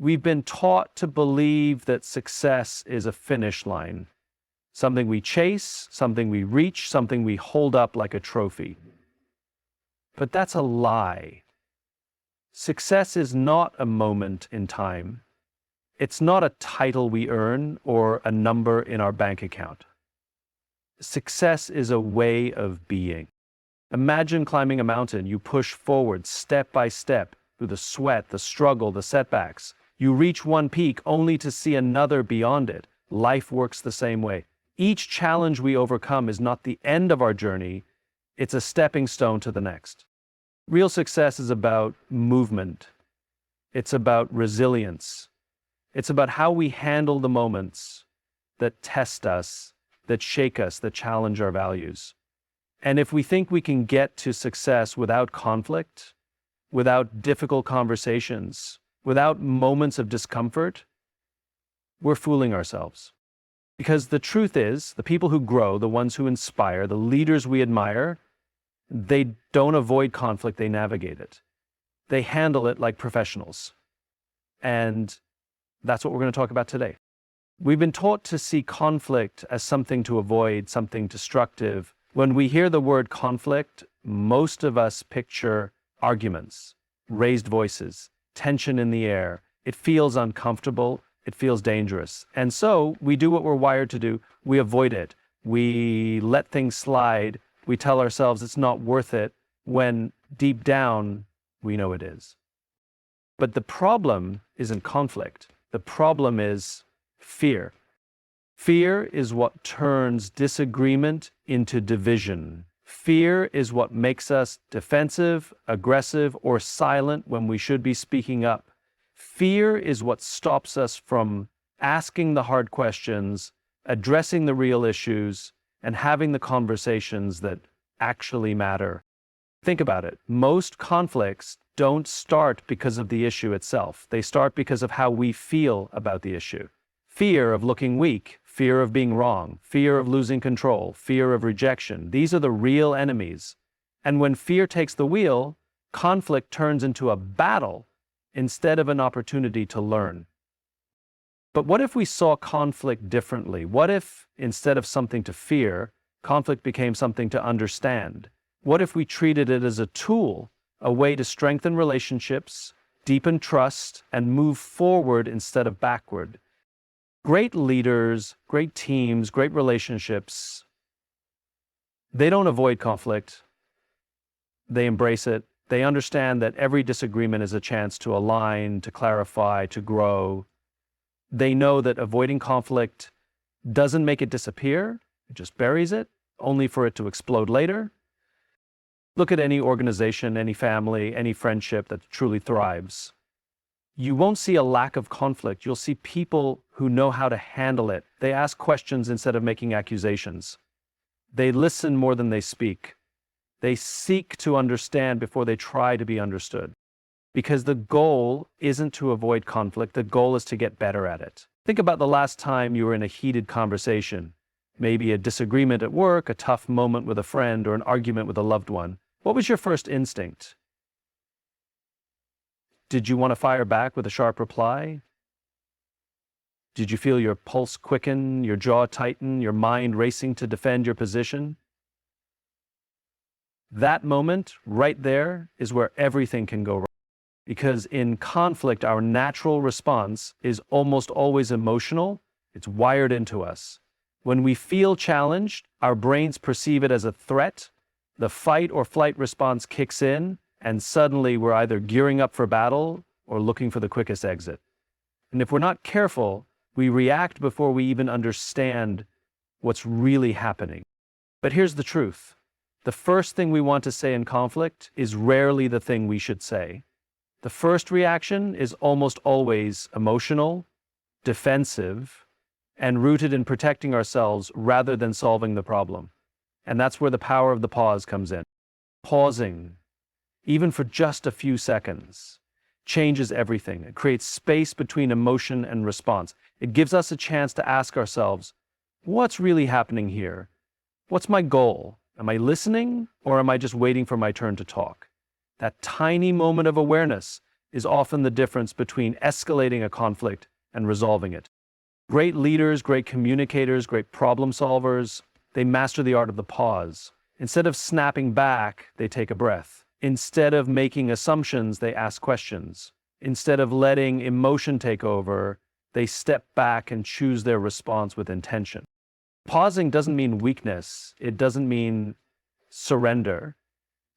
We've been taught to believe that success is a finish line, something we chase, something we reach, something we hold up like a trophy. But that's a lie. Success is not a moment in time. It's not a title we earn or a number in our bank account. Success is a way of being. Imagine climbing a mountain. You push forward step by step through the sweat, the struggle, the setbacks. You reach one peak only to see another beyond it. Life works the same way. Each challenge we overcome is not the end of our journey. It's a stepping stone to the next. Real success is about movement. It's about resilience. It's about how we handle the moments that test us, that shake us, that challenge our values. And if we think we can get to success without conflict, without difficult conversations, without moments of discomfort, we're fooling ourselves. Because the truth is, the people who grow, the ones who inspire, the leaders we admire, they don't avoid conflict, they navigate it. They handle it like professionals. And that's what we're going to talk about today. We've been taught to see conflict as something to avoid, something destructive. When we hear the word conflict, most of us picture arguments, raised voices, tension in the air. It feels uncomfortable. It feels dangerous. And so we do what we're wired to do. We avoid it. We let things slide. We tell ourselves it's not worth it when deep down we know it is. But the problem isn't conflict. The problem is fear. Fear is what turns disagreement into division. Fear is what makes us defensive, aggressive, or silent when we should be speaking up. Fear is what stops us from asking the hard questions, addressing the real issues, and having the conversations that actually matter. Think about it. Most conflicts don't start because of the issue itself. They start because of how we feel about the issue. Fear of looking weak, fear of being wrong, fear of losing control, fear of rejection. These are the real enemies. And when fear takes the wheel, conflict turns into a battle instead of an opportunity to learn. But what if we saw conflict differently? What if, instead of something to fear, conflict became something to understand? What if we treated it as a tool, a way to strengthen relationships, deepen trust, and move forward instead of backward? Great leaders, great teams, great relationships, they don't avoid conflict. They embrace it. They understand that every disagreement is a chance to align, to clarify, to grow. They know that avoiding conflict doesn't make it disappear. It just buries it, only for it to explode later. Look at any organization, any family, any friendship that truly thrives. You won't see a lack of conflict. You'll see people who know how to handle it. They ask questions instead of making accusations. They listen more than they speak. They seek to understand before they try to be understood. Because the goal isn't to avoid conflict. The goal is to get better at it. Think about the last time you were in a heated conversation. Maybe a disagreement at work, a tough moment with a friend, or an argument with a loved one. What was your first instinct? Did you want to fire back with a sharp reply? Did you feel your pulse quicken, your jaw tighten, your mind racing to defend your position? That moment right there is where everything can go wrong. Because in conflict, our natural response is almost always emotional. It's wired into us. When we feel challenged, our brains perceive it as a threat. The fight or flight response kicks in, and suddenly we're either gearing up for battle or looking for the quickest exit. And if we're not careful, we react before we even understand what's really happening. But here's the truth. The first thing we want to say in conflict is rarely the thing we should say. The first reaction is almost always emotional, defensive, and rooted in protecting ourselves rather than solving the problem. And that's where the power of the pause comes in. Pausing, even for just a few seconds, changes everything. It creates space between emotion and response. It gives us a chance to ask ourselves, what's really happening here? What's my goal? Am I listening, or am I just waiting for my turn to talk? That tiny moment of awareness is often the difference between escalating a conflict and resolving it. Great leaders, great communicators, great problem solvers, they master the art of the pause. Instead of snapping back, they take a breath. Instead of making assumptions, they ask questions. Instead of letting emotion take over, they step back and choose their response with intention. Pausing doesn't mean weakness. It doesn't mean surrender.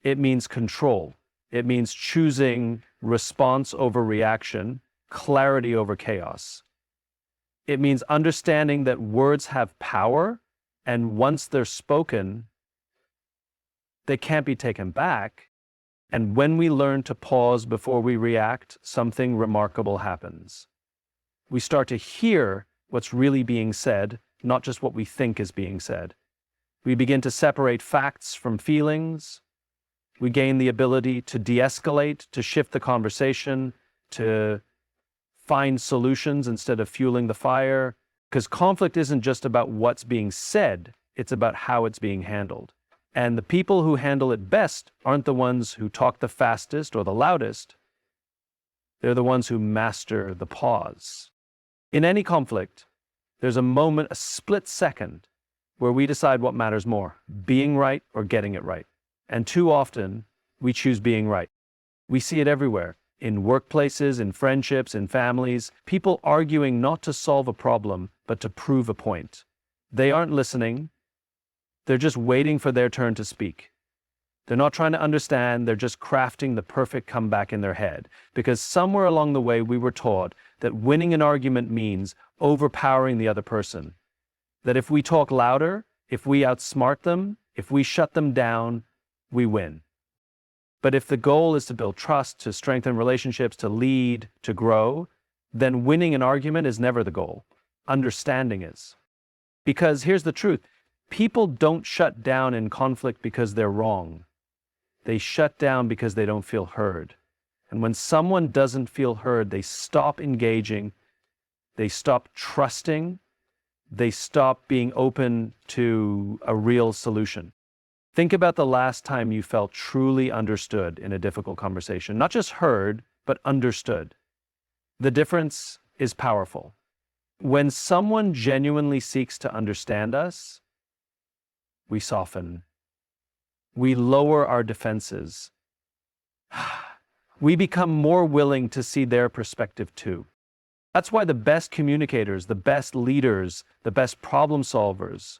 It means control. It means choosing response over reaction, clarity over chaos. It means understanding that words have power, and once they're spoken, they can't be taken back. And when we learn to pause before we react, something remarkable happens. We start to hear what's really being said, not just what we think is being said. We begin to separate facts from feelings. We gain the ability to de-escalate, to shift the conversation, to find solutions instead of fueling the fire. Because conflict isn't just about what's being said, it's about how it's being handled. And the people who handle it best aren't the ones who talk the fastest or the loudest. They're the ones who master the pause. In any conflict, there's a moment, a split second, where we decide what matters more, being right or getting it right. And too often, we choose being right. We see it everywhere, in workplaces, in friendships, in families, people arguing not to solve a problem, but to prove a point. They aren't listening. They're just waiting for their turn to speak. They're not trying to understand, they're just crafting the perfect comeback in their head. Because somewhere along the way we were taught that winning an argument means overpowering the other person. That if we talk louder, if we outsmart them, if we shut them down, we win. But if the goal is to build trust, to strengthen relationships, to lead, to grow, then winning an argument is never the goal. Understanding is. Because here's the truth. People don't shut down in conflict because they're wrong. They shut down because they don't feel heard. And when someone doesn't feel heard, they stop engaging, they stop trusting, they stop being open to a real solution. Think about the last time you felt truly understood in a difficult conversation. Not just heard, but understood. The difference is powerful. When someone genuinely seeks to understand us, we soften. We lower our defenses. We become more willing to see their perspective too. That's why the best communicators, the best leaders, the best problem solvers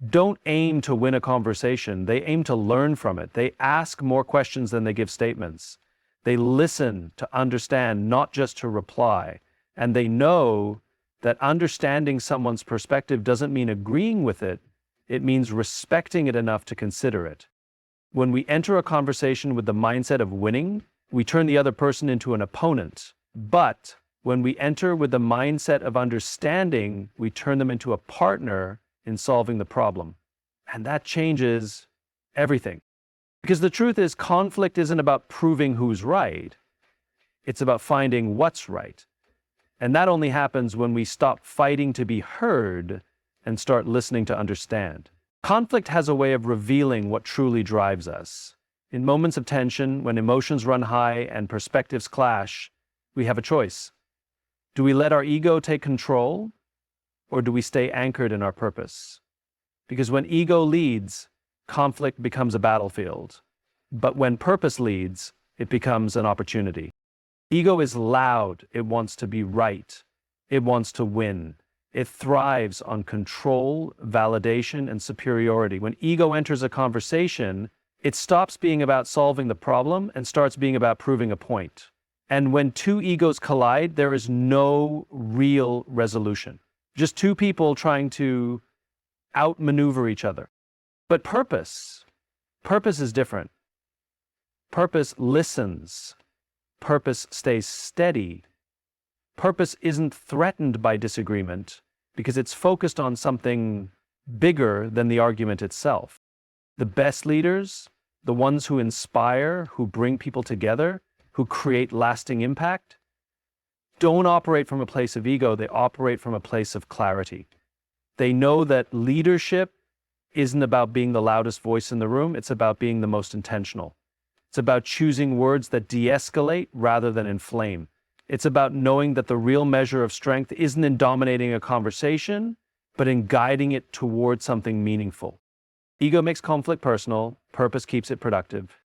don't aim to win a conversation. They aim to learn from it. They ask more questions than they give statements. They listen to understand, not just to reply. And they know that understanding someone's perspective doesn't mean agreeing with it. It means respecting it enough to consider it. When we enter a conversation with the mindset of winning, we turn the other person into an opponent. But when we enter with the mindset of understanding, we turn them into a partner in solving the problem. And that changes everything. Because the truth is, conflict isn't about proving who's right. It's about finding what's right. And that only happens when we stop fighting to be heard and start listening to understand. Conflict has a way of revealing what truly drives us. In moments of tension, when emotions run high and perspectives clash, we have a choice. Do we let our ego take control, or do we stay anchored in our purpose? Because when ego leads, conflict becomes a battlefield. But when purpose leads, it becomes an opportunity. Ego is loud. It wants to be right. It wants to win. It thrives on control, validation, and superiority. When ego enters a conversation, it stops being about solving the problem and starts being about proving a point. And when two egos collide, there is no real resolution. Just two people trying to outmaneuver each other. But purpose is different. Purpose listens. Purpose stays steady. Purpose isn't threatened by disagreement because it's focused on something bigger than the argument itself. The best leaders, the ones who inspire, who bring people together, who create lasting impact, don't operate from a place of ego. They operate from a place of clarity. They know that leadership isn't about being the loudest voice in the room. It's about being the most intentional. It's It's about choosing words that de-escalate rather than inflame. It's about knowing that the real measure of strength isn't in dominating a conversation, but in guiding it towards something meaningful. Ego makes conflict personal, purpose keeps it productive.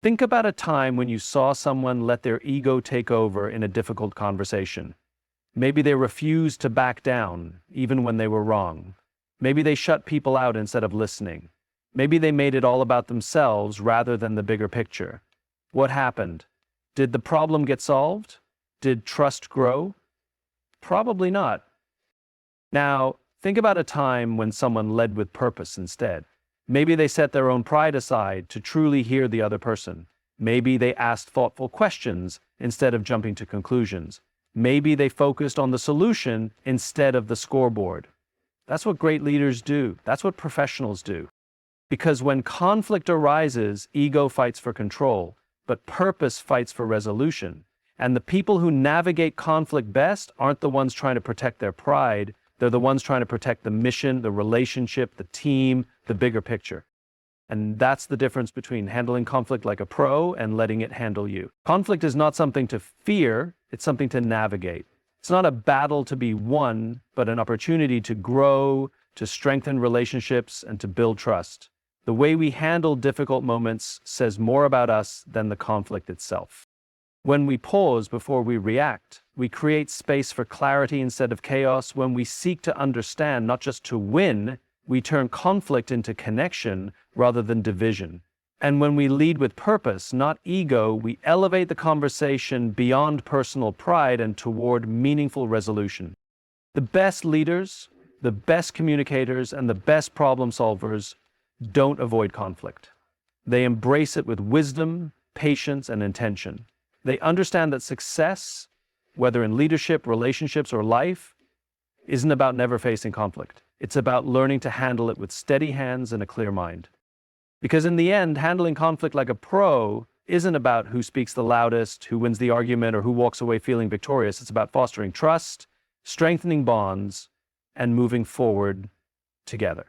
Think about a time when you saw someone let their ego take over in a difficult conversation. Maybe they refused to back down, even when they were wrong. Maybe they shut people out instead of listening. Maybe they made it all about themselves rather than the bigger picture. What happened? Did the problem get solved? Did trust grow? Probably not. Now, think about a time when someone led with purpose instead. Maybe they set their own pride aside to truly hear the other person. Maybe they asked thoughtful questions instead of jumping to conclusions. Maybe they focused on the solution instead of the scoreboard. That's what great leaders do. That's what professionals do. Because when conflict arises, ego fights for control, but purpose fights for resolution. And the people who navigate conflict best aren't the ones trying to protect their pride. They're the ones trying to protect the mission, the relationship, the team, the bigger picture. And that's the difference between handling conflict like a pro and letting it handle you. Conflict is not something to fear, it's something to navigate. It's not a battle to be won, but an opportunity to grow, to strengthen relationships, and to build trust. The way we handle difficult moments says more about us than the conflict itself. When we pause before we react, we create space for clarity instead of chaos. When we seek to understand, not just to win, we turn conflict into connection rather than division. And when we lead with purpose, not ego, we elevate the conversation beyond personal pride and toward meaningful resolution. The best leaders, the best communicators, and the best problem solvers don't avoid conflict. They embrace it with wisdom, patience, and intention. They understand that success, whether in leadership, relationships, or life, isn't about never facing conflict. It's about learning to handle it with steady hands and a clear mind. Because in the end, handling conflict like a pro isn't about who speaks the loudest, who wins the argument, or who walks away feeling victorious. It's about fostering trust, strengthening bonds, and moving forward together.